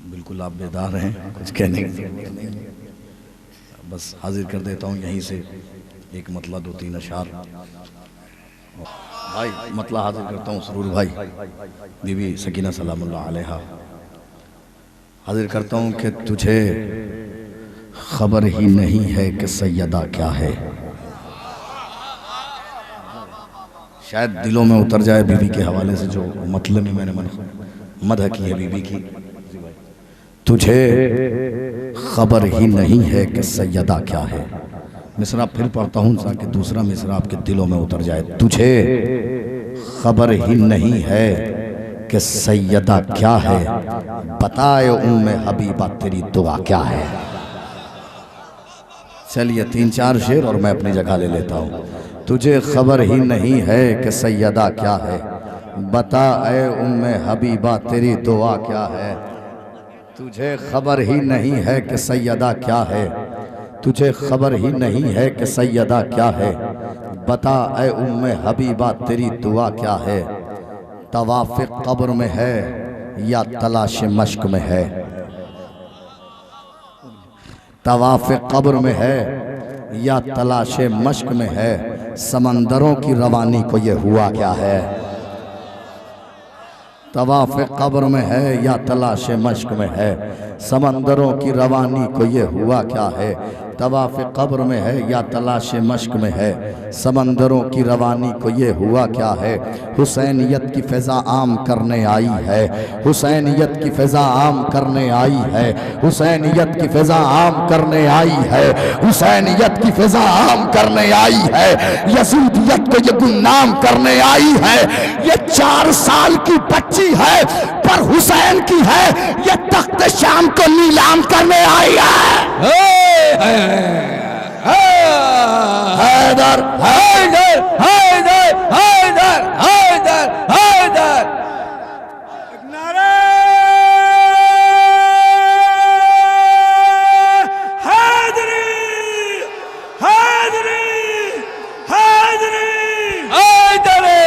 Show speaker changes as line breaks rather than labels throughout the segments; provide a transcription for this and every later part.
बिल्कुल आप बेदार हैं, कुछ कहने की बस हाजिर कर देता हूँ यहीं से एक मतला दो तीन अशार। भाई मतला हाजिर करता हूँ सरूर भाई, बीवी सकीना सलामुल्लाह अलैहा। हाजिर करता हूँ कि तुझे खबर ही नहीं है कि सैयदा क्या है। शायद दिलों में उतर जाए बीवी के हवाले से जो मतलब में मैंने मदह की है बीवी की। तुझे खबर ही नहीं है कि सैयदा क्या है। मिसरा फिर पढ़ता हूँ ताकि दूसरा मिसरा आपके दिलों में उतर जाए। तुझे खबर ही नहीं है कि सैयदा क्या है, बताए उम्मे हबीबा तेरी दुआ क्या है। चलिए तीन चार शेर और मैं अपनी जगह ले लेता हूँ। तुझे खबर ही नहीं है कि सैयदा क्या है, बता ए उम्मे हबीबा तेरी दुआ क्या है। तुझे खबर ही नहीं है कि सैयदा क्या है, तुझे खबर ही नहीं है कि सैयदा क्या है, बता ए उम्मे हबीबा तेरी दुआ क्या है। तवाफ़ कब्र में है या तलाश मश्क में है, तवाफ़ कब्र में है या तलाश मश्क में है। समंदरों की रवानी को ये हुआ क्या है। तवाफ़ कब्र में है या तलाश मश्क में है, समंदरों की रवानी को ये हुआ क्या है। तवाफ़ कब्र में है या तलाश मश्क में है, समंदरों की रवानी को ये हुआ क्या है। हुसैनियत की फ़िज़ा आम करने आई है, हुसैनियत की फ़िज़ा आम करने आई है, हुसैनियत की फ़िज़ा आम करने आई है, हुसैनियत की फ़िज़ा आम करने आई है। यज़ीदियत को ये गुमनाम करने आई है। ये 4 साल की बच्ची है पर हुसैन की है, ये तख्त शाम को नीलाम करने आई है। हैदर हैदर हैदर हैदर हैदर हैदर
नारे हैदरी हैदरी हैदरी हैदरी।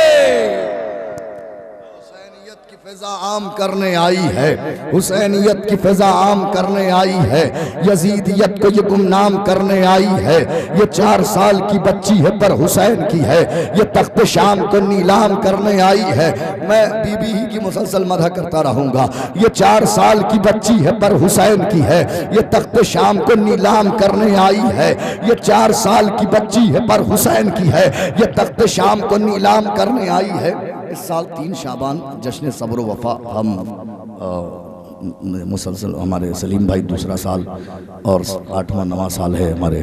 हुसैनियत की फ़िज़ा आम करने आई है, हुसैनियत की फ़िज़ा आम करने आई है। यजीदियत को ये गुमनाम करने आई है। ये 4 साल की बच्ची है पर हुसैन की है, ये तख्त शाम को नीलाम करने आई है। मैं बीबी ही की मुसलसल मदह करता रहूँगा। ये 4 साल की बच्ची है पर हुसैन की है, ये तख्त शाम को नीलाम करने आई है। ये 4 साल की बच्ची है पर हुसैन की है, ये तख्त शाम को नीलाम करने आई है। इस साल 3 शाबान जश्न सब्र व वफ़ा हम मुसलसल, हमारे सलीम भाई दूसरा साल और 8वां 9वां साल है हमारे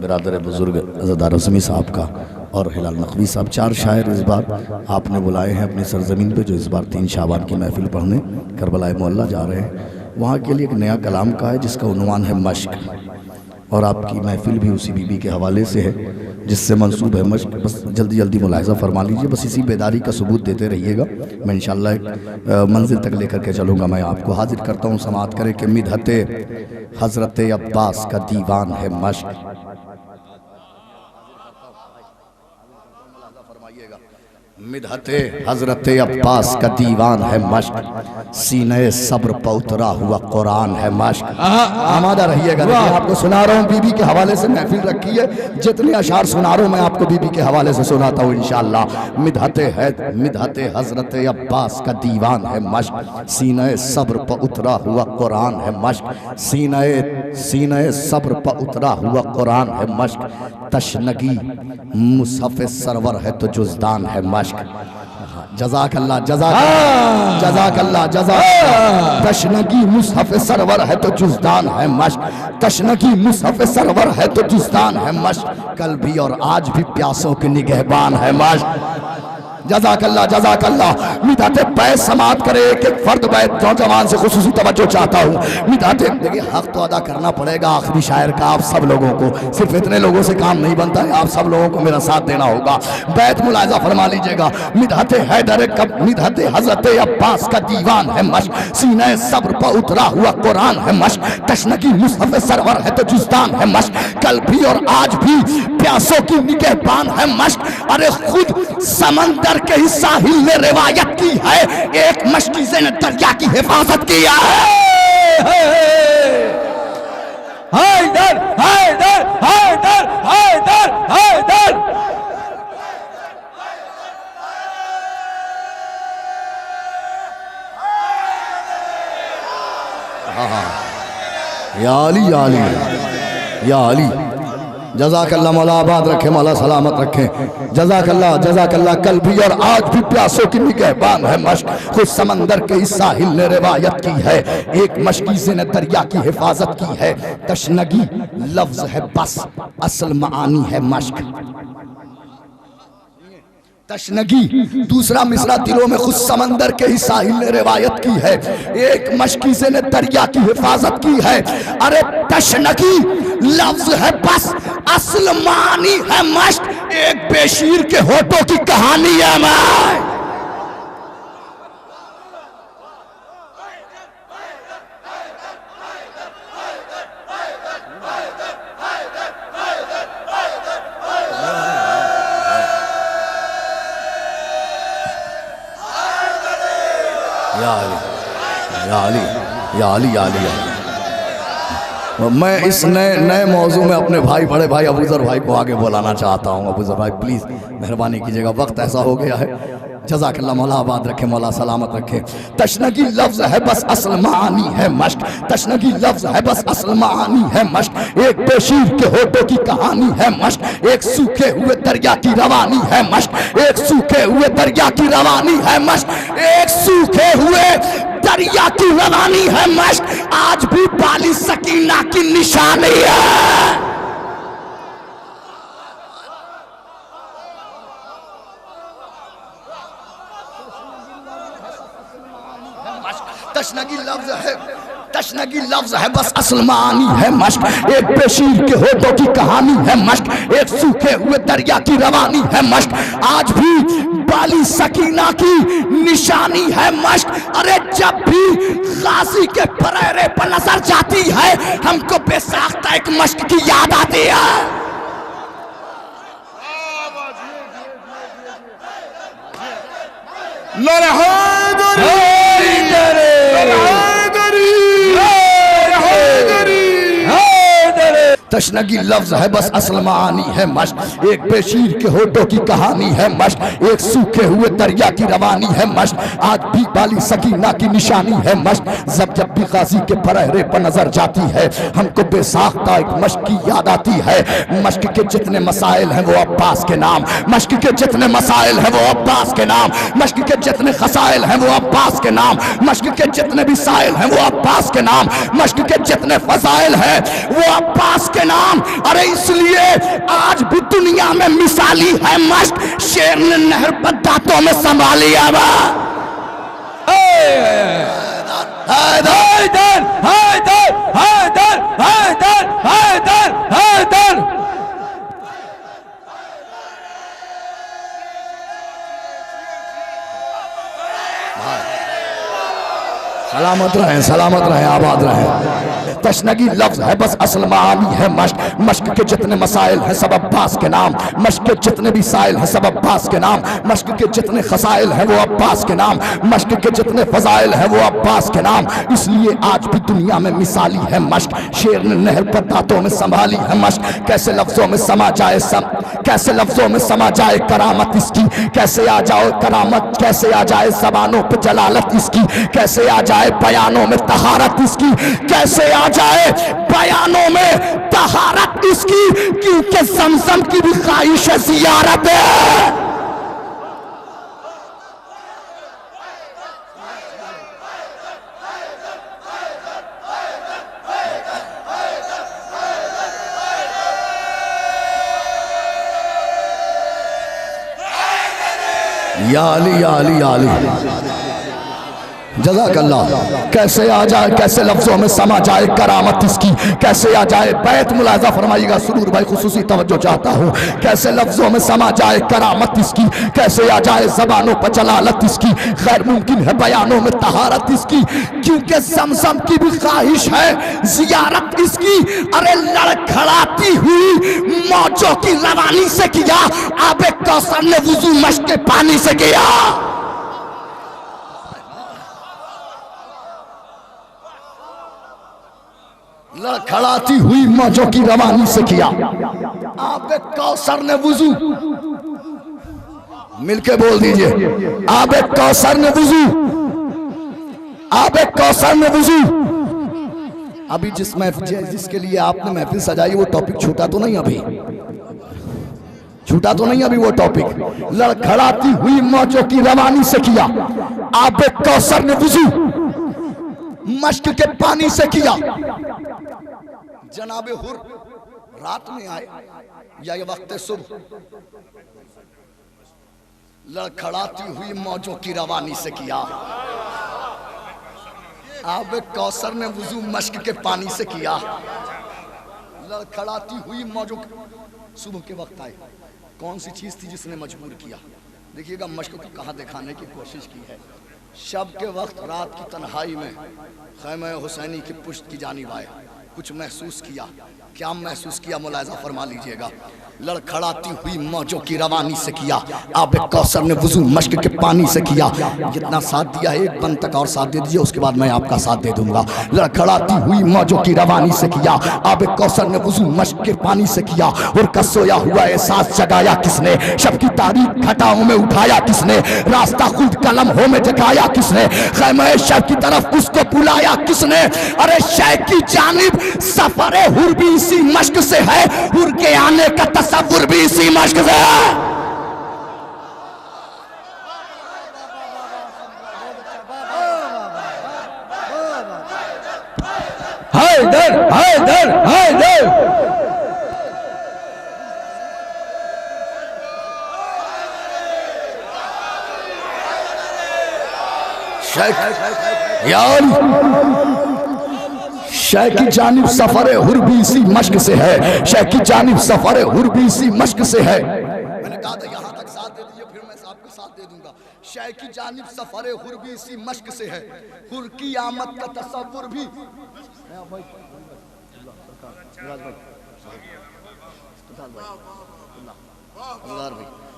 बिरादर बुज़ुर्ग अज़दार रज़मी साहब का और हिलाल नकवी साहब। 4 शायर इस बार आपने बुलाए हैं अपनी सरजमीन पे, जो इस बार 3 शाबान की महफिल पढ़ने करबला मोहल्ला जा रहे हैं। वहाँ के लिए एक नया कलाम का है जिसका उन्वान है मश्क, और आपकी महफिल भी उसी बीबी के हवाले से है जिससे मंसूब है मश्क। बस जल्दी जल्दी मुलाहिज़ा फरमा लीजिए, बस इसी बेदारी का सबूत देते रहिएगा। मैं इंशाअल्लाह एक मंजिल तक लेकर के चलूँगा। मैं आपको हाजिर करता हूँ, समाअत करें कि मिदहते हज़रत अब्बास का दीवान है मश्क। मिदहते हज़रत अब्बास का दीवान है मश्क, सीने सब्र पर उतरा हुआ कुरान है मश्क। आमादा रहिएगा। देखिए आपको सुना रहा हूँ, बीबी के हवाले से महफिल रखी है। जितने अशार सुना रहा हूँ मैं आपको बीबी के हवाले से सुनाता हूँ इंशाअल्लाह। मिदहते हज़रत अब्बास का दीवान है मश्क, सीने सब्र पर उतरा हुआ कुरान है मश्क, सीने सब्र पर उतरा हुआ कुरान है मश्क। तशनगी मुसहफ़ सरवर है तो जुज़दान है मश्क। जज़ाकल्लाह जज़ाकल्लाह जज़ाकल्लाह। तशनगी मुसहफ़ सरवर है तो जुज़दान है मश्क, तशनगी मुसहफ़ सरवर है तो जुज़दान है मश्क। कल भी और आज भी प्यासों की निगहबान है मश्क। जज़ाकल्लाह जज़ाकल्लाह। मिदहते बैत समाअत करे, एक एक फर्द बैत नौजवान से खुसूसी तवज्जो चाहता हूँ। मिदहते, देखिए हक तो अदा करना पड़ेगा आखिरी शायर का आप सब लोगों को, सिर्फ इतने लोगों से काम नहीं बनता है, आप सब लोगों को मेरा साथ देना होगा। बैत मुलाहिज़ा फरमा लीजिएगा। मिदहते हैदर कब मिदहते हज़रत अब्बास का दीवान है मश्क, सीने सब्र पर उतरा हुआ कुरान है मश्क। तशनगी मुसहफ़ सरवर है तो जुज़दान है मश्क। कल भी और आज भी प्यासों की निगहबान है मश्क। अरे खुद समंदर के ही साहिल ने रिवायत की है, एक मशकीज़े ने दरिया की हिफाजत की है।
हैदर हैदर हैदर हैदर हैदर।
या अली या अली या अली। जज़ाकल्लाह, मौला आबाद रखे, मौला सलामत रखे। जज़ाकल्लाह जज़ाकल्लाह। कल भी और आज भी प्यासों की निगहबान है मश्क। खुद समंदर के इस साहिल ने रिवायत की है, एक मशकीज़े ने दरिया की हिफाजत की है। तशनगी लफ्ज है बस, असल मानी है मश्क। तशनगी दूसरा मिसरा दिलों में खुद समंदर के ही साहिल ने रिवायत की है, एक मशकीज़े ने दरिया की हिफाजत की है। अरे तशनगी लफ्ज है बस, असल मानी है मश्क। एक बेशीर के होठों की कहानी है मैं। या अली या अली या अली या अली। मैं इस नए मौजू में अपने भाई, बड़े भाई अबूजर भाई को आगे बुलाना चाहता हूँ। अबूजर भाई प्लीज़ मेहरबानी कीजिएगा, वक्त ऐसा हो गया है। जज़ाकल्लाह, मौला आबाद रखे, मौला सलामत रखे। तशनगी लफ्ज है बस, असल मानी है मश्क। तशनगी लफ्ज है बस, असल मानी है मश्क। एक बेशीर के होठों की कहानी है मश्क। एक सूखे हुए दरिया की रवानी है मश्क। एक सूखे हुए दरिया की रवानी है मश्क। एक सूखे हुए दरिया की रवानी है मश्क। आज भी बाली सकीना की निशानी है। तशनगी लफ्ज है, तशनगी लफ्ज है बस, असल मानी है मश्क। एक बेशीर के होठों की कहानी है मश्क। एक सूखे हुए दरिया की रवानी है मश्क। आज भी बाली सकीना की निशानी है मश्क। अरे जब भी गाजी के परेरे पर नजर जाती है, हमको बेसाख्ता एक मश्क की याद आती है। तशनगी लफ्ज है बस, असल मानी है मश्क। एक बेशीर के होठों की कहानी है मश्क। एक सूखे हुए दरिया की रवानी है मश्क। आज भी बाली सकीना की निशानी है मश्क। जब भी गाजी के पहरे पर नजर जाती है, हमको बेसाख्ता एक मश्क की याद आती है। मश्क के जितने मसाइल हैं वो अब्बास के नाम। मश्क के जितने मसाइल हैं वो अब्बास के नाम। मश्क के जितने खसाइल हैं वो अब्बास के नाम। मश्क के जितने भी साइल हैं वो अब्बास के नाम। मश्क के जितने फसाइल हैं वो अब्बास के नाम। अरे इसलिए आज भी दुनिया में मिसाली है मश्क। शेर ने नहर पर दांतों में संभाली है।
हैदर हैदर हैदर हैदर हैदर हैदर।
सलामत रहें, आबाद रहें। तशनगी लफ्ज है बस, असल मानी है मश्क। मश्क के जितने मसाइल हैं सब अब्बास के नाम। मश्क के जितने भी साइल हैं सब अब्बास के नाम। मश्क के जितने खसाइल हैं वो अब्बास के नाम। मश्क के जितने फजाइल हैं वो अब्बास के नाम। इसलिए आज भी दुनिया में मिसाली है मश्क। शेर ने नहर पर दांतों में संभाली है मश्क। कैसे लफ्जों में समा जाए कैसे लफ्जों में समा जाए करामत इसकी। कैसे आ जाए करामत, कैसे आ जाए ज़बानों पे जलालत इसकी। कैसे आ जाए बयानों में तहारत इसकी। कैसे आ जाए बयानों में तहारत इसकी। क्योंकि ज़मज़म की भी ख्वाहिश ज़ियारत है। या अली या अली या अली। जज़ाकल्लाह। कैसे आ जाए, कैसे लफ्जों में समा जाए करामत इसकी, कैसे आ जाए बैत मुलाजा फरमाइएगा सुरूर भाई, खुसूसी तवज्जो चाहता हूँ। कैसे लफ्जों में समा जाए करामत इसकी, कैसे आ जाए जबानों पर जलालत इसकी, खैर मुमकिन है बयानों में तहारत इसकी, क्योंकि ज़मज़म की भी ख्वाहिश है जियारत इसकी। अरे लड़खड़ाती हुई मौजों की रवानी से किया, आबे कौसर ने वुजू मश्क के पानी से किया। लड़खड़ाती हुई मौजों की रवानी से किया, आबे कौसर ने वुजू, मिलके बोल दीजिए, आबे कौसर ने वुजू, आबे कौसर ने वुजू। अभी जिसके लिए आपने महफिल सजाई वो टॉपिक छूटा तो नहीं, अभी छूटा तो नहीं अभी वो टॉपिक। लड़खड़ाती हुई मौजों की रवानी से किया, आबे कौसर ने वुजू मश्क के पानी से किया। जनाबे हुर रात में आए या ये वक्त सुबह, लड़खड़ाती हुई मौजों की रवानी से किया, आबे कौसर ने वुजू मश्क के पानी से किया। लड़खड़ाती हुई मौजों सुबह के वक्त आए, कौन सी चीज थी जिसने मजबूर किया? देखिएगा मश्क को कहाँ दिखाने की कोशिश की है। शब के वक्त रात की तन्हाई में खैमे हुसैनी की पुश्त की जानिब आए, कुछ महसूस किया। क्या महसूस किया मुलाहिजा फरमा लीजिएगा। लड़खड़ाती हुई मौजों की रवानी से किया, आबे कौसर ने वुजू मश्क के पानी से किया। जितना साथ दिया है एक बंद तक और साथ दे दीजिए, उसके बाद मैं आपका साथ दे दूंगा। लड़खड़ाती हुई मौजों की रवानी से किया, आबे कौसर ने वुजू मश्क के पानी से किया। और का सोया हुआ एहसास जगाया किसने, शब की तारीख घटाओं में उठाया किसने, रास्ता खुद कलम हो में जगाया किसने, खैमे शब की तरफ उसको बुलाया किसने। अरे शय की जानिब सफरे हुर भी इसी मश्क से है, हुर के आने का तसव्वुर भी इसी मश्क से है।
हैदर हैदर हैदर।
शय की जानिब सफर हुर भी इसी मश्क से है, शय की जानिब सफर हुर भी इसी मश्क से है। मैंने कहा था यहाँ तक साथ दे दीजिए, फिर मैं आपको साथ दे दूंगा। शय की जानिब सफर हुर भी इसी मश्क से है, हुर की आमद का तसव्वुर भी।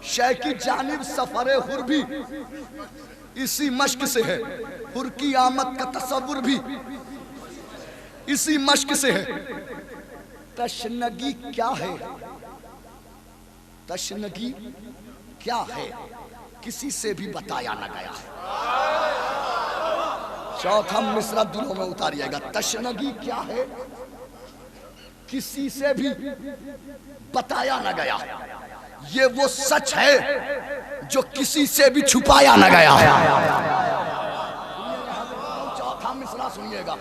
शय की जानिब सफर हुर भी इसी मश्क से है, हुर की आमद का तसव्वुर भी इसी मश्क से है। तशनगी क्या है, तशनगी क्या है, किसी से भी बताया न गया। चौथा मिसरा दिलों में उतारिएगा। तशनगी क्या है, किसी से भी बताया न गया। ये वो सच है जो किसी से भी छुपाया न गया। चौथा मिसरा सुनिएगा।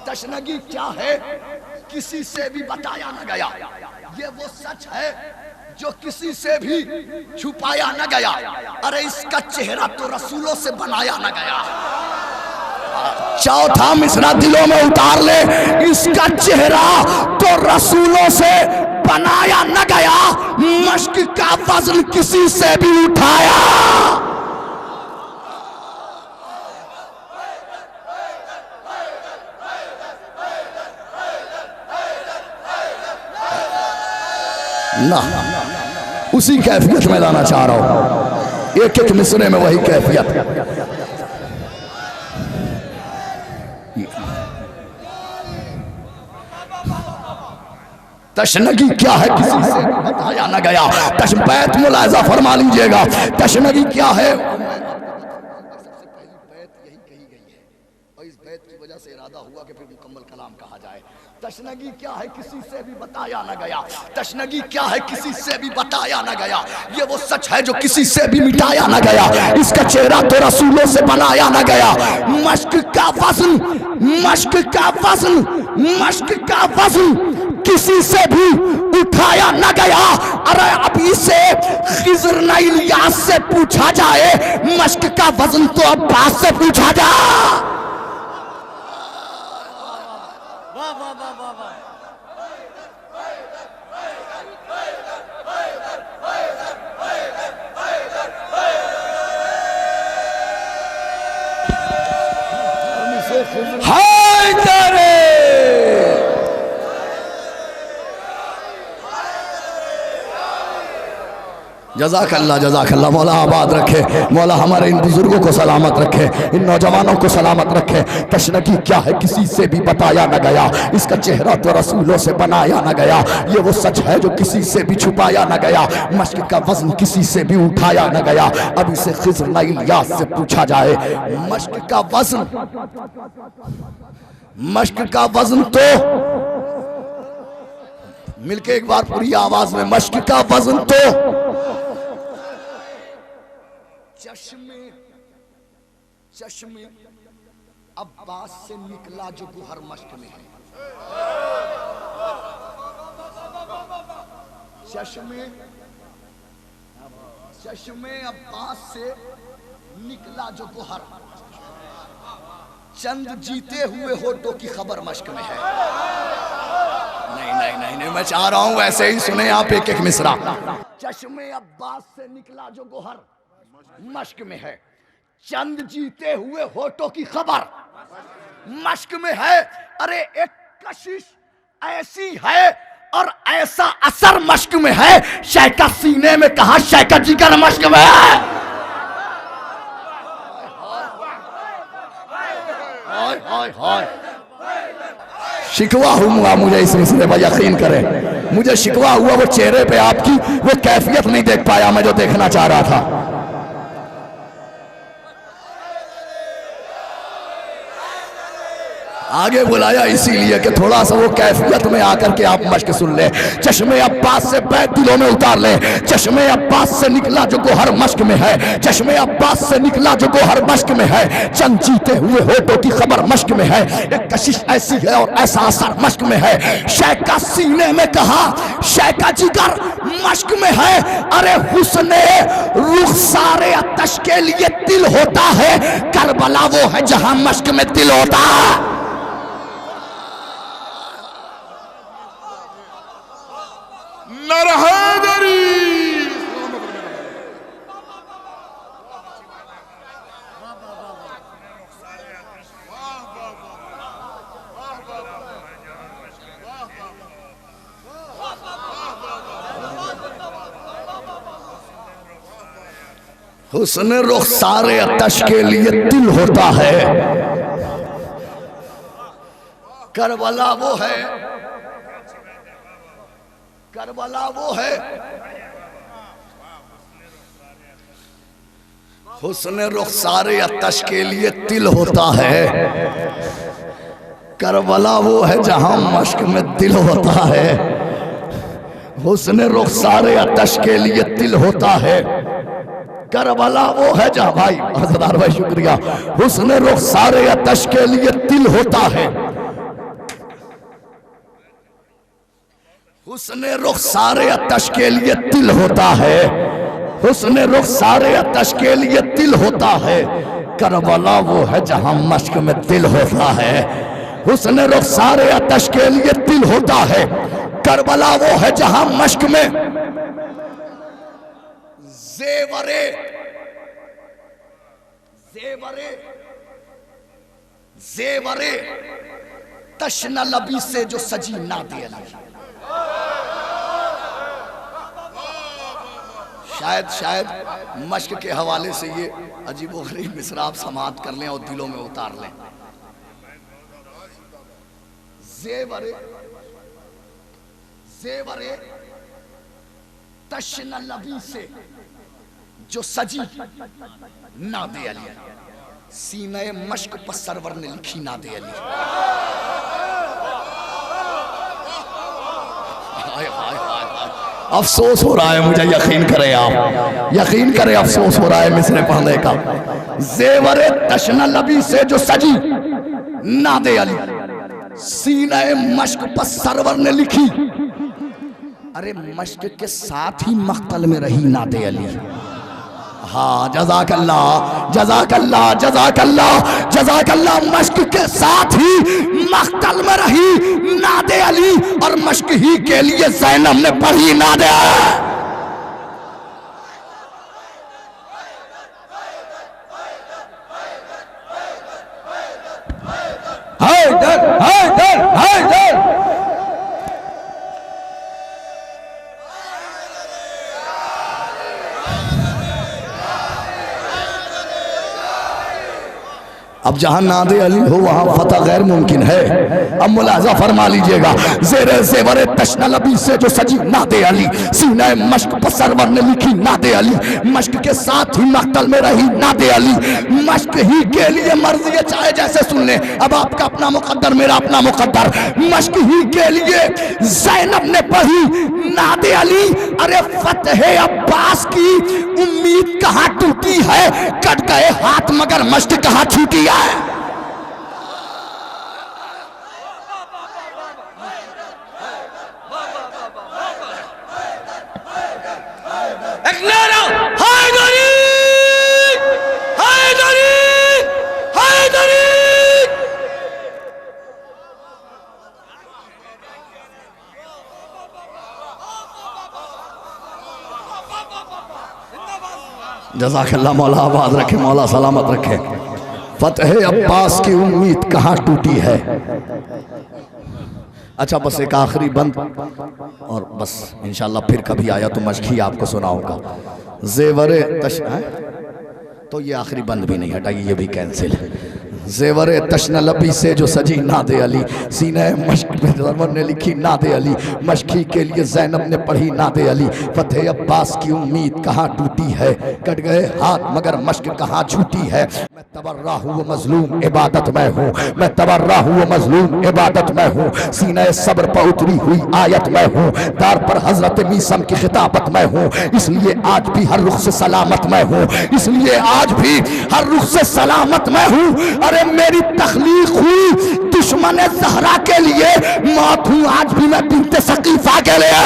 तशनगी क्या है, किसी से भी बताया न गया। ये वो सच है जो किसी से भी छुपाया न गया। अरे इसका चेहरा तो रसूलों से बनाया न गया। चौथा मिसरा दिलों में उतार ले। इसका चेहरा तो रसूलों से बनाया न गया, मश्क का वज़न किसी से भी उठाया। ना, उसी कैफियत में लाना चाह रहा हूं, एक एक मिसरे में वही कैफियत। तशनगी क्या है, किसी से बताया न गया। बैत मुलाहिजा फरमा लीजिएगा। तशनगी क्या है, सबसे पहली बैत यही कही गई है और इस बैत की वजह से इरादा हुआ कि फिर मुकम्मल कलाम कहा जाए। तशनगी क्या है, किसी से भी बताया न गया। तशनगी क्या है, किसी से भी बताया न गया। ये वो सच है जो किसी से भी मिटाया न गया। इसका चेहरा तो रसूलों से बनाया न गया। मश्क का वज़न, मश्क का वज़न, मश्क का वज़न किसी से भी उठाया न गया। अरे अभी से खिज़र न इलियास से पूछा जाए, मश्क का वजन तो अब्बास से पूछा जा।
हैदर
जज़ाकल्लाह मौला आबाद रखे, मौला हमारे इन बुजुर्गों को सलामत रखे, इन नौजवानों को सलामत रखे। तशनगी क्या है किसी से भी बताया न गया, इसका चेहरा तो रसूलों से बनाया न गया। ये वो सच है जो किसी से भी छुपाया न गया। मश्क का वजन किसी से भी उठाया न गया। अब इसे खिज़र न इलियास से पूछा जाए, मश्क का वजन तो मिलके एक बार पूरी आवाज में, मश्क का वजन तो चश्मे अब्बास से निकला जो गुहर मश्क में है। चश्मे अब्बास से निकला जो गुहर, चंद जीते हुए होठों की खबर मश्क में है। नहीं, मैं चाह रहा हूं ऐसे ही सुने आप एक एक मिसरा। चश्मे अब्बास से निकला जो गुहर मश्क में है, चंद जीते हुए होठों की खबर मश्क में है। अरे एक कशिश ऐसी है और ऐसा असर मश्क में है, शैका सीने में कहा शैका जिगर मश्क में है। शिकवा हुआ मुझे इस मिसरे पर, यकीन करें मुझे शिकवा हुआ वो चेहरे पे आपकी वो कैफियत नहीं देख पाया मैं जो देखना चाह रहा था। आगे बुलाया इसीलिए कि थोड़ा सा वो कैफियत में आकर के आप मश्क सुन ले। चश्मे अब्बास से बैत दिलों में उतार ले। चश्मे अब्बास से निकला जो गोहर मश्क में है, चश्मे अब्बास से निकला जो गोहर मश्क में है, चंद जीते हुए होठों की खबर मश्क में है। एक कशिश ऐसी है और ऐसा असर मश्क में है, शैका सीने में कहा शैका जिगर मश्क में है। अरे हुस्ने रुखसारे आतश के लिए दिल होता है, करबला वो है जहां मश्क में दिल होता है। हुस्न रुखसारे आतश के लिए दिल होता है, करबला वो है, करबला वो है। हुस्न रुखसारे आतश के लिए दिल होता है, करबला वो है जहां मश्क में दिल होता है। हुस्न रुखसारे आतश के लिए दिल होता है, करबला वो है जहां, भाई हज़रत भाई शुक्रिया। हुस्न रुखसारे आतश के लिए दिल होता है, हुस्न रुखसारे आतश के लिए दिल होता है, हुस्न रुखसारे आतश के लिए दिल होता है, करबला वो है जहां मश्क में दिल होता है। हुस्न रुखसारे आतश के लिए दिल होता है, करबला वो है जहां मश्क में जेवरे जेवरे जेवरे तशना लबी से जो सजी ना दे। शायद मश्क के हवाले से ये अजीबो गरीब मिसरा आप समाअत कर लें और दिलों में उतार लें। जेवरे जेवरे तशना लबी से जो सजी ना दे अली, सीने मश्क पर सरवर ने लिखी ना दे अली। अफसोस हो रहा है मुझे, यकीन करें आप, यकीन करें अफसोस हो रहा है मिसरे पढ़ने का। जेवरे तशना लबी से जो सजी ना दे अली, सीने मश्क पर सरवर ने लिखी। अरे मश्क के साथ ही मख्तल में रही नादे अली। हाँ, जज़ाकल्लाह जज़ाकल्लाह जज़ाकल्लाह जज़ाकल्लाह। मश्क के साथ ही मख्तल में रही नादे अली और मश्क ही के लिए ज़ैनब ने पढ़ी नादे। हैदर हैदर हैदर। अब जहां नादे अली हो वहां फतह गैर मुमकिन है। अब मुलाजा फरमा लीजिएगा, ज़ेरे ज़ेवरे तशनलबी से जो सजी नादे अली, सीने मश्क पर सरवर ने लिखी नादे अली, मश्क के साथ ही मख्तल में रही नादे अली, मश्क ही के लिए मर्जी है चाहे जैसे सुन ले। अब आपका अपना मुकद्दर मेरा अपना मुकद्दर। मश्क ही के लिए ज़ैनब ने पढ़ी नादे अली। अरे फतह अब्बास की उम्मीद कहाँ टूटी है, कट गए हाथ मगर मश्क कहाँ छूटी है।
एक नारा हैदरी हैदरी हैदरी।
जज़ाकल्लाह, मौला आबाद रखे, मौला सलामत रखे। फतह अब्बास की उम्मीद कहाँ टूटी है। अच्छा, बस एक आखिरी बंद और बस इंशाल्लाह फिर कभी आया तो मशकी आपको सुनाऊंगा। ज़ेवरे तश तो ये आखिरी बंद भी नहीं हटा, ये भी कैंसिल है। ज़ेवरे तशनलबी से जो सजी नादे अली, सीने मश्क में सरवर ने लिखी नादे अली, मश्की के लिए ज़ैनब ने पढ़ी नादे अली। फतेह अब्बास की उम्मीद कहाँ टूटी है, कट गए हाथ मगर मश्क कहाँ छूटी है। मैं तबर्रा हूँ वो मजलूम इबादत में हूँ, मैं तबर्रा हूँ वो मजलूम इबादत में हूँ, सीने सब्र पर उतरी हुई आयत में हूँ, दार पर हजरत मीसम की खिताबत में हूँ, इसलिए आज भी हर रुख से सलामत में हूँ, इसलिए आज भी हर रुख से सलामत में हूँ। अरे मेरी तख्लीक हुई दुश्मन ज़हरा के लिए, मौत हूँ आज भी मैं बिन्ते सकीफा के लिए।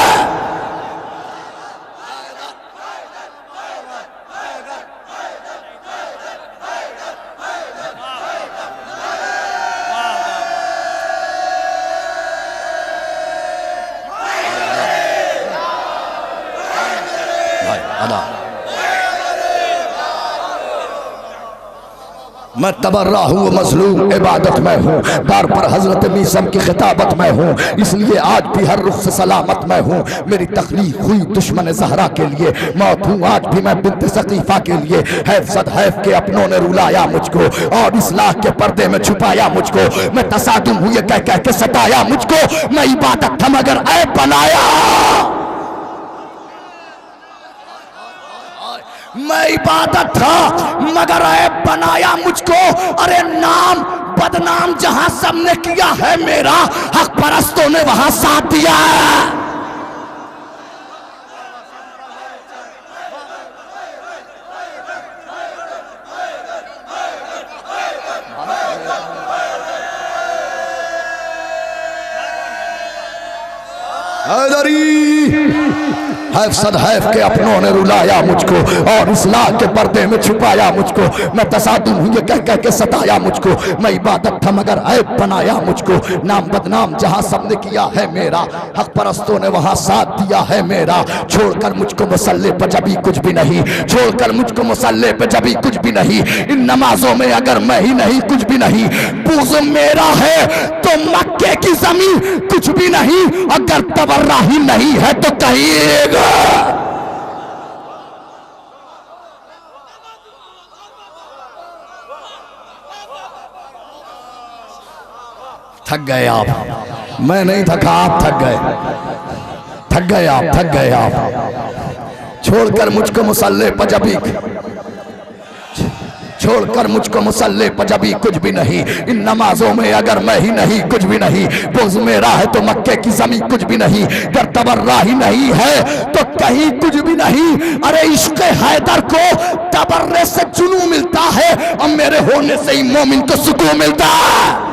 मैं तबर्रा हूँ मजलूम इबादत में हूँ, दार पर हजरत मीसम की खिताबत में हूँ, इसलिए आज भी हर रुख से सलामत में हूँ। मेरी तख्लीक हुई दुश्मन ज़हरा के लिए, मौत हूँ आज भी मैं बिन्त सकीफा के लिए। हैफ सद हैफ के अपनों ने रुलाया मुझको और इस्लाह के पर्दे में छुपाया मुझको, मैं तसादुम हुए कह कह के सताया मुझको, मैं इबादत था मगर ऐब बनाया, मैं इबादत था मगर ऐब बनाया मुझको। अरे नाम बदनाम जहां सबने किया है मेरा, हक परस्तों ने वहां साथ दिया है। हैफ सद हैफ के अपनों ने रुलाया मुझको और इस्लाह के पर्दे में छुपाया मुझको, मैं तसादुम हूँ ये कह कह के सताया मुझको, मैं इबादत था मगर ऐब बनाया मुझको। नाम बदनाम जहाँ सबने किया है मेरा, हक परस्तों ने वहाँ साथ दिया है मेरा। छोड़कर मुझको मुसल्ले पर जभी कुछ भी नहीं, छोड़कर मुझको मुसल्ले पे जभी कुछ भी नहीं, इन नमाजों में अगर मैं ही नहीं कुछ भी नहीं, बुग़्ज़ मेरा है तो मक्के की ज़मीन कुछ भी नहीं, अगर तबर्रा ही नहीं है तो कहिएगा। थक गए आप, मैं नहीं थका, आप थक गए, थक गए आप, थक गए आप। छोड़कर मुझको मुसल्ले पर जभी, छोड़कर मुझको मुसल्ले पर जभी कुछ भी नहीं, इन नमाजों में अगर मैं ही नहीं कुछ भी नहीं, बुग़्ज़ मेरा है तो मक्के की ज़मीन कुछ भी नहीं, अगर तबर्रा ही नहीं है तो कहीं कुछ भी नहीं। अरे इश्क़ हैदर को तबर्रे से जुनू मिलता है और मेरे होने से ही मोमिन को सुकून मिलता है।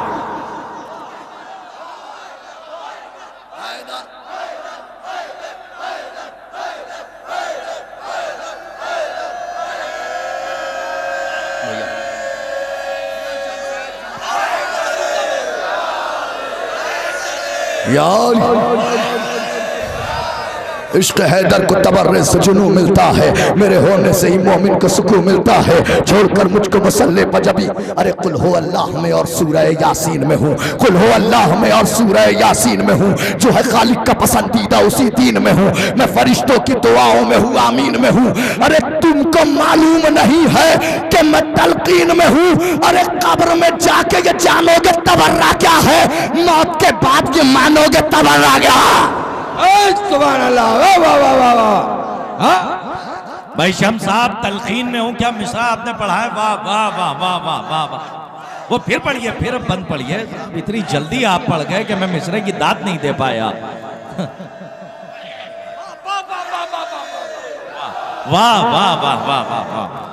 यार इश्क हैदर को तबर्रे से जुनू मिलता है, मेरे होने से ही मोमिन को सुकून मिलता है। छोड़कर मुझको मसल्ले पर जबी, अरे कुल हो अल्लाह में और सूरह यासीन में हूँ, कुल हो अल्लाह में और सूरह यासीन में हूँ। जो है खालिक का पसंदीदा उसी दीन में हूँ, मैं फरिश्तों की दुआओं में हूँ, आमीन में हूँ। अरे तुमको मालूम नहीं है कि मैं तलकीन में हूँ। अरे कब्र में जाके ये जानोगे तबर्रा क्या है, मौत के बाद ये मानोगे तबर्रा क्या।
सुभान अल्लाह, वाह वाह वाह वाह वाह। हाँ
भाई शम्स साहब तलखीन में हूँ, क्या मिसरा आपने पढ़ा है, वाह वाह वाह वाह वाह वाह वाह। वो फिर पढ़िए, फिर बंद पढ़िए, इतनी जल्दी आप पढ़ गए कि मैं मिसरे की दाद नहीं दे पाया। वाह वाह वाह वाह वाह वाह।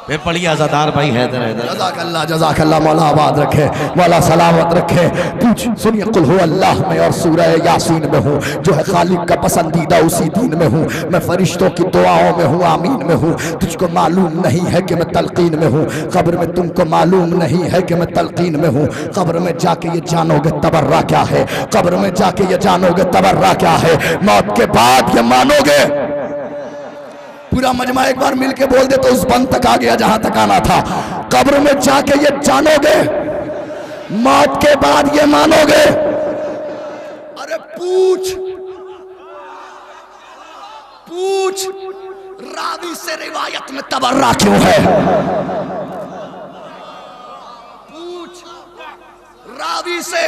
फिर पढ़िए अज़ादार भाई हैदर हैदर।
जज़ाकल्लाह मौला आबाद रखे, मौला सलामत रखे। पूछ सुनिए, कुल हो अल्लाह में और सूरह यासीन में हूँ। जो है खालिक का पसंदीदा उसी दीन में हूँ, मैं फरिश्तों की दुआओं में हूँ, आमीन में हूँ। तुझको मालूम नहीं है कि मैं तलकीन में हूँ, कब्र में तुमको मालूम नहीं है कि मैं तलकीन में हूँ। कब्र में जाके ये जानोगे तबर्रा क्या है, कब्र में जाके ये जानोगे तबर्रा क्या है, मौत के बाद ये मानोगे। पूरा मजमा एक बार मिलके बोल दे तो उस बंद तक आ गया जहां तक आना था। कब्र में जाके ये जानोगे, मौत के बाद ये मानोगे। अरे पूछ पूछ रावी से रिवायत में तबर्रा क्यों है, पूछ रावी से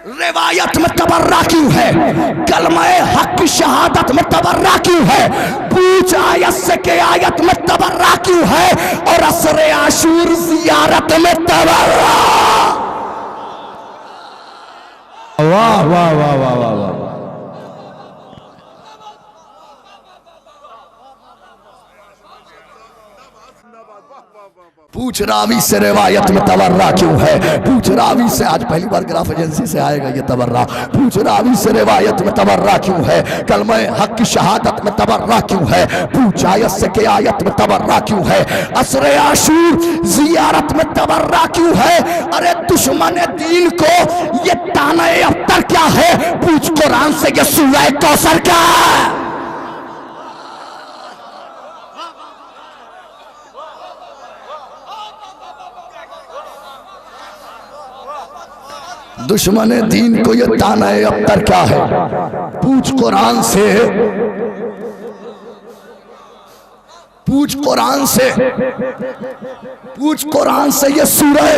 रिवायत में तबर्रा क्यों है, कलमाए हक की शहादत में तबर्रा क्यों है। पूछ आयत से के आयत में तबर्रा क्यों है, और असरे आशूर जियारत में तबर्रा।
वाह वाह वाह वाह वाह वाह।
पूछ रावी से रिवायत में तबर्रा क्यों है, पूछ रावी से, आज पहली बार ग्राफ एजेंसी से आएगा ये तबर्रा। पूछ रावी से रिवायत में तबर्रा क्यों है, कलमे हक की शहादत में तबर्रा क्यों है। पूछ आयत से के आयत में तबर्रा क्यों है, असरे आशूर जियारत में तबर्रा क्यों है। अरे दुश्मन दीन को ये ताना अफ्तर क्या है, पूछ कुरान से ये सूरह कौसर क्या है। दुश्मन दीन को ये ताना अफ्तर क्या है, पूछ कुरान से, पूछ कुरान से, पूछ कुरान से ये सूरह,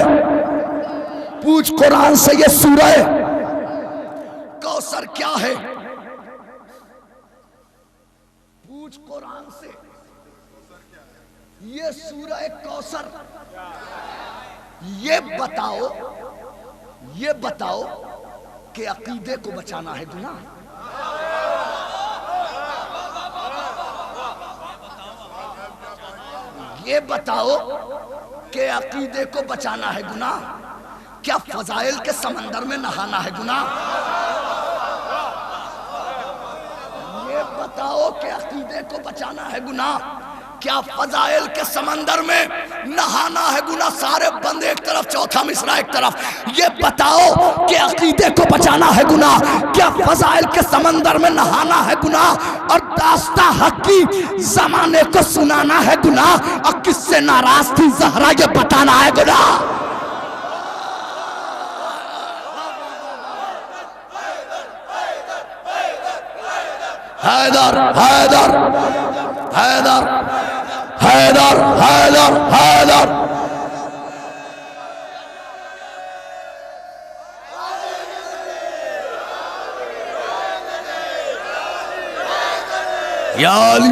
पूछ कुरान से ये सूरह कौसर क्या है। पूछ कुरान से ये सूरह कौसर, ये बताओ, ये बताओ कि अकीदे को बचाना है गुनाह। ये बताओ कि अकीदे को बचाना है गुनाह, क्या फजाइल के समंदर में नहाना है गुनाह। ये बताओ कि अकीदे को बचाना है गुनाह, क्या फजाइल के समंदर में नहाना है गुनाह। सारे बंद एक तरफ, चौथा मिसरा एक तरफ। ये बताओ कि अकीदे को बचाना है गुनाह, क्या फजाइल के समंदर में नहाना है गुनाह, और दास्ता हक की जमाने को सुनाना है गुनाह, और किससे नाराज थी ज़हरा ये बताना है गुनाह। हैदर हैदर हैदर हैदर हैदर हैदर। या अली,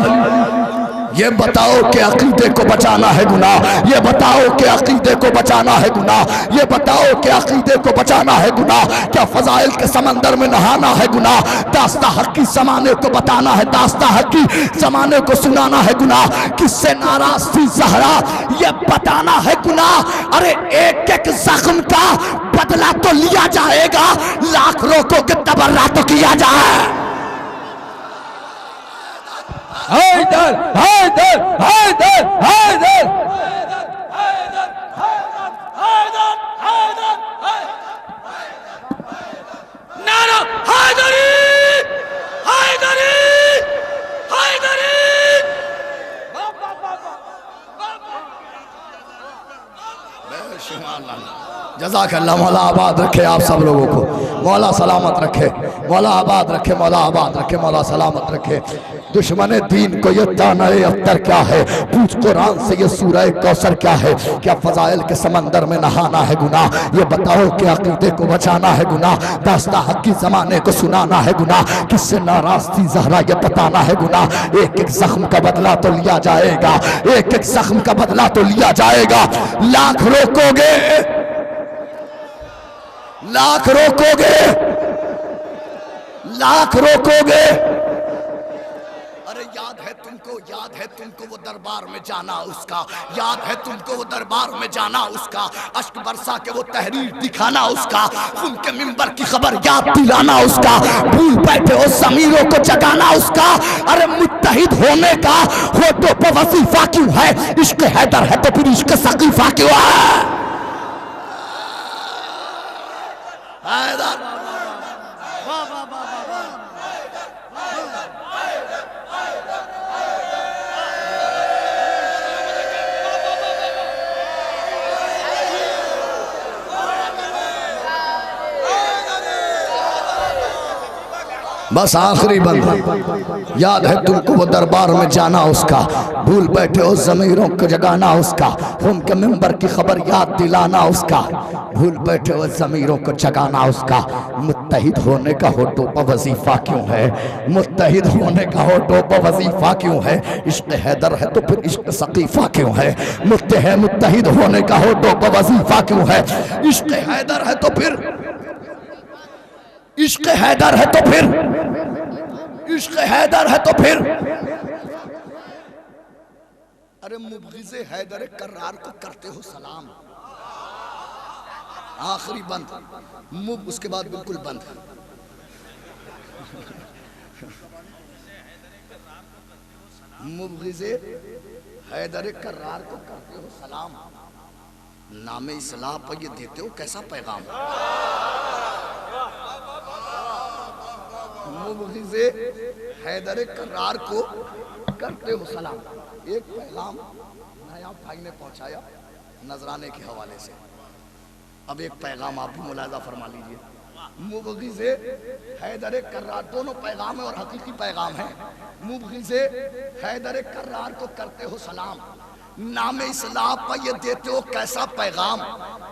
ये बताओ कि अकीदे को बचाना है गुनाह, ये बताओ कि अकीदे को बचाना है गुनाह, ये बताओ कि अकीदे को बचाना है गुनाह, क्या फजाइल के समंदर में नहाना है गुनाह, दास्ता हक की जमाने को बताना है, दास्ता हक की जमाने को सुनाना है गुनाह, किससे नाराज थी ज़हरा ये बताना है गुनाह। अरे एक एक जख्म का बदला तो लिया जाएगा, लाख रोकोगे तबर्रा तो किया जाए।
हैदर हैदर हैदर हैदर
हैदर हैदर हैदर
जज़ाकल्लाह। मौला आबाद रखे आप सब लोगों को, मौला सलामत रखे, मौला आबाद रखे, मौला आबाद रखे, मौला सलामत रखे। दुश्मन दीन को ये ताना अख्तर क्या है, पूछ कुरान से ये सूरह कौसर क्या है। क्या फजाइल के समंदर में नहाना है गुनाह, ये बताओ कि अकीदे को बचाना है गुनाह, दास्ता हक की जमाने को सुनाना है गुनाह, किससे नाराज थी ज़हरा ये बताना है गुनाह। एक एक जख्म का बदला तो लिया जाएगा, एक एक जख्म का बदला तो लिया जाएगा। लाख रोकोगे, लाख रोकोगे, लाख रोकोगे। अरे याद है तुमको, याद है तुमको वो दरबार में जाना उसका, याद है तुमको वो दरबार में जाना उसका, अश्क बरसा के वो तहरीर दिखाना उसका, उनके मिंबर की खबर याद दिलाना उसका, भूल बैठे हो ज़मीरों को जगाना उसका। अरे मुत्तहिद होने का होठों पे वजीफा क्यों है, इश्क हैदर है तो फिर इश्क सकीफा क्यों है। बस आखिरी बंद, याद है तुमको वो दरबार में जाना उसका, भूल बैठे हो ज़मीरों को जगाना उसका, उनके मिंबर की खबर याद दिलाना उसका, भूल बैठे हो ज़मीरों को जगाना उसका। मुत्तहिद होने का होठों पर वजीफा क्यों है, मुत्तहिद होने का होठों पर वजीफा क्यों है, इश्क हैदर है तो फिर इश्क सकीफा क्यों है। मुत्तहिद होने का होठों पर वजीफा क्यों है, इश्क हैदर है तो फिर, इश्क हैदर है तो फिर, इश्क हैदर है तो फिर। अरे मुबग़िज़े हैदर कर्रार को करते हो सलाम। आखिरी बंद, उसके बाद बिल्कुल बंद। मुबग़िज़े हैदर कर्रार को करते हो सलाम, नामे इस्लाह पर ये देते हो कैसा पैगाम। मुबग़िज़े हैदर कर्रार को करते हो सलाम। एक पैगाम नायाब भाई ने पहुंचाया नजराने के हवाले से, अब एक पैगाम आप भी मुलाज़ा फरमा लीजिए। मुबग़िज़े हैदर कर्रार, दोनों पैगाम है और हकीकी पैगाम है। मुबग़िज़े हैदर कर्रार को करते हो सलाम, नामे इस्लाह पर ये देते हो कैसा पैगाम।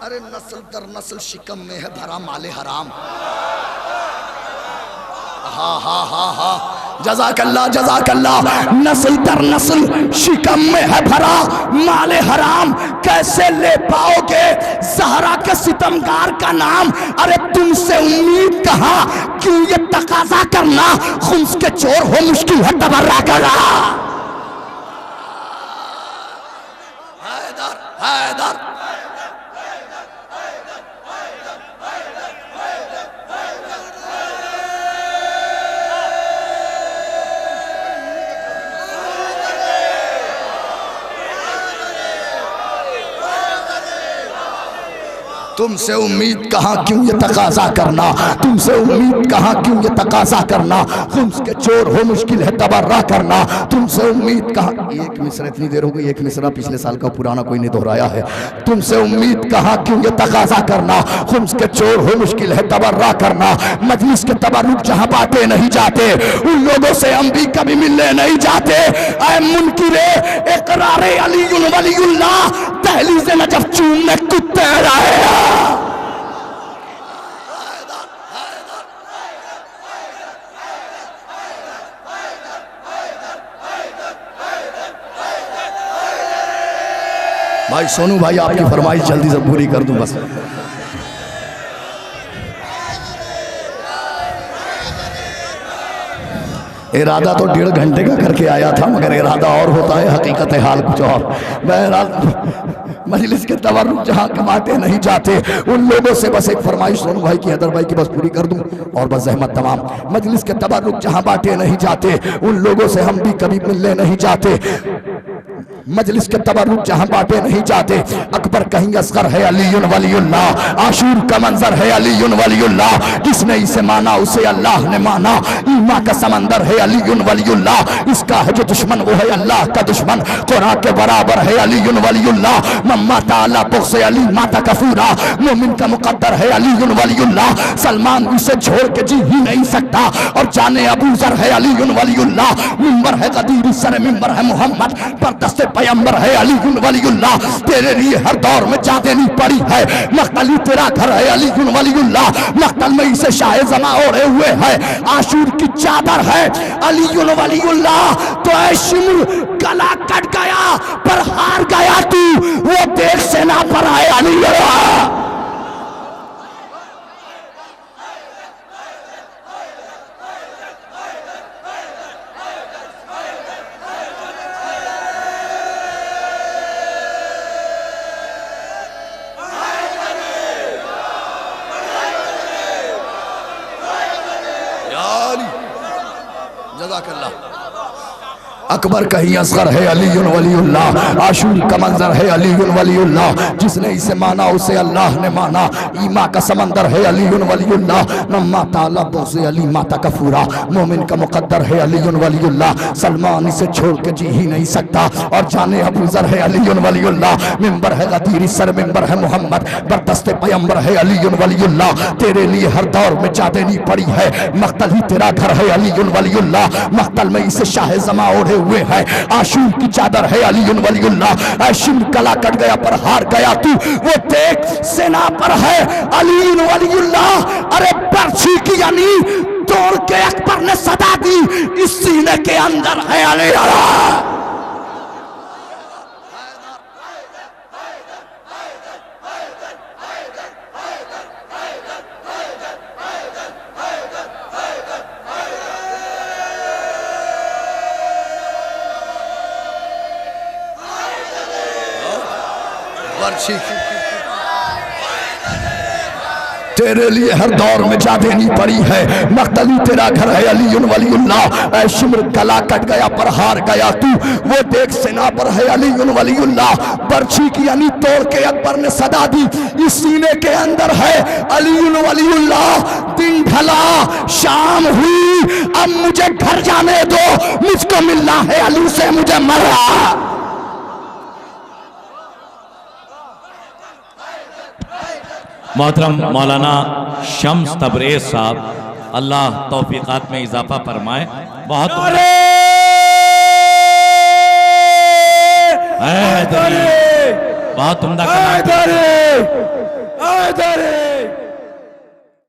अरे नस्ल दर नस्ल शिकम में है भरा माले हराम। हा हा हा हा, जज़ाकल्लाह जज़ाकल्लाह। नस्ल दर नस्ल शिकम में है भरा माले हराम, कैसे ले पाओगे ज़हरा के सितमगार का नाम। अरे तुमसे उम्मीद कहाँ, क्यों ये तकाजा करना, खुम्स के चोर हो मुश्किल है तबर्रा करना। हैदर हैदर तुमसे उम्मीद कहाँ, क्यों ये तकाजा करना, तुमसे उम्मीद कहाँ, क्यों ये तकाजा करना, खुम्स के चोर हो मुश्किल है तबर्रा करना। तुमसे उम्मीद कहाँ, एक मिसरा इतनी देर हो गई, एक मिसरा पिछले साल का पुराना कोई नहीं दोहराया है। तुमसे उम्मीद कहाँ, क्यों ये तकाजा करना, खुम्स के चोर हो मुश्किल है तबर्रा करना। मजलिस के तबर्रुक जहाँ बांटे नहीं जाते, उन लोगों से हम भी कभी मिलने नहीं जाते। ऐ मुनकिरे इकरारे अलीयुल वलीयुल्लाह, दहलीज़े नजफ चूमने कुत्ते रहे। भाई सोनू भाई, आपकी फरमाइश जल्दी से पूरी कर दूं बस। इरादा तो 1.5 घंटे का करके आया था, मगर इरादा और होता है, हकीकत हाल कुछ और। बहरहाल मजलिस के तबर्रुक जहाँ कमाते नहीं जाते, उन लोगों से बस एक फरमाइश सोनू भाई की, हैदर भाई की बस पूरी कर दूं और बस जहमत तमाम। मजलिस के तबर्रुक जहाँ बांटे नहीं जाते, उन लोगों से हम भी कभी मिलने नहीं जाते। मजलिस के तबरुक जहां बांटे नहीं जाते। अकबर कहीं असगर है अलीयुन वलीउल्लाह, आशूर का मंजर है अलीयुन वलीउल्लाह, जिसने इसे माना उसे अल्लाह ने माना। ईमा का समंदर है अलीयुन वलीउल्लाह, इसका है जो दुश्मन वो है अल्लाह का दुश्मन। कुरान के बराबर है अलीयुन वलीउल्लाह, मम्मा ताला से अली माता कफूरा, मोमिन का मुकद्दर है अलीयुन वलीउल्लाह। सलमान इसे छोड़ के जी ही नहीं सकता। और जाने अबू जर है अलीयुन वलीउल्लाह, मिंबर है गदीर सर मिंबर है मोहम्मद, पर दस्ते पैगंबर है अलीयुन वलीउल्लाह। तेरे लिए हर दौर में जा देनी पड़ी है, मख्तली तेरा घर है अलीयुन वलीउल्लाह। मख्तल में इसे शाह जमा ओढ़े हुए है, आशूर की चादर है अलीयुन वलीउल्लाह। तो ऐ शिमर गला कट गया पर हार गया तू, वो देख सेना पर आए अलीउल्लाह। अकबर कहीं असगर है अलीयुन वलीउल्लाह, आशूर का मंजर है अलीयुन वलीउल्लाह, जिसने इसे माना उसे अल्लाह ने माना। ईमा का समंदर है अलीयुन वलीउल्लाह, मम्मा ताला से अली माता कफूरा, मोमिन का मुकद्दर है अलीयुन वलीउल्लाह। सलमान इसे छोड़ के जी ही नहीं सकता। और जाने अबू जर है अलीयुन वलीउल्लाह, मिंबर है गदीर सर मिंबर है मोहम्मद, बरदस्ते पैगंबर है अलीयुन वलीउल्लाह। तेरे लिए हर दौर में जा देनी पड़ी है, मख्तल ही तेरा घर है अलीयुन वलीउल्लाह। मख्तल में इसे शाह जमा ओढ़े हुए है, आशूर की चादर है अलीयुन वलीउल्लाह। ऐशिम गला कट गया पर हार गया तू, वो देख सेना पर है अलीयुन वलीउल्लाह। अरे बर्छी की यानी तोड़ के अकबर ने सदा दी, इस सीने के अंदर है अलीयुल्लाह। तेरे लिए हर दौर में जा देनी पड़ी है, मख्तली तेरा घर है अलीयुन वलीउल्लाह। ऐ शिमर गला कट गया पर हार गया तू, वो देख सेना पर है अलीयुन वलीउल्लाह। बर्छी की यानी तोड़ के अकबर ने सदा दी, इस सीने के अंदर है अलीयुन वलीउल्लाह। दिन ढला शाम हुई, अब मुझे घर जाने दो, मुझको मिलना है अली से, मुझे मरा।
मोहतरम मौलाना शम्स तबरेज साहब, अल्लाह तौफीकात में इजाफा फरमाए। बहुत बहुत उम्दा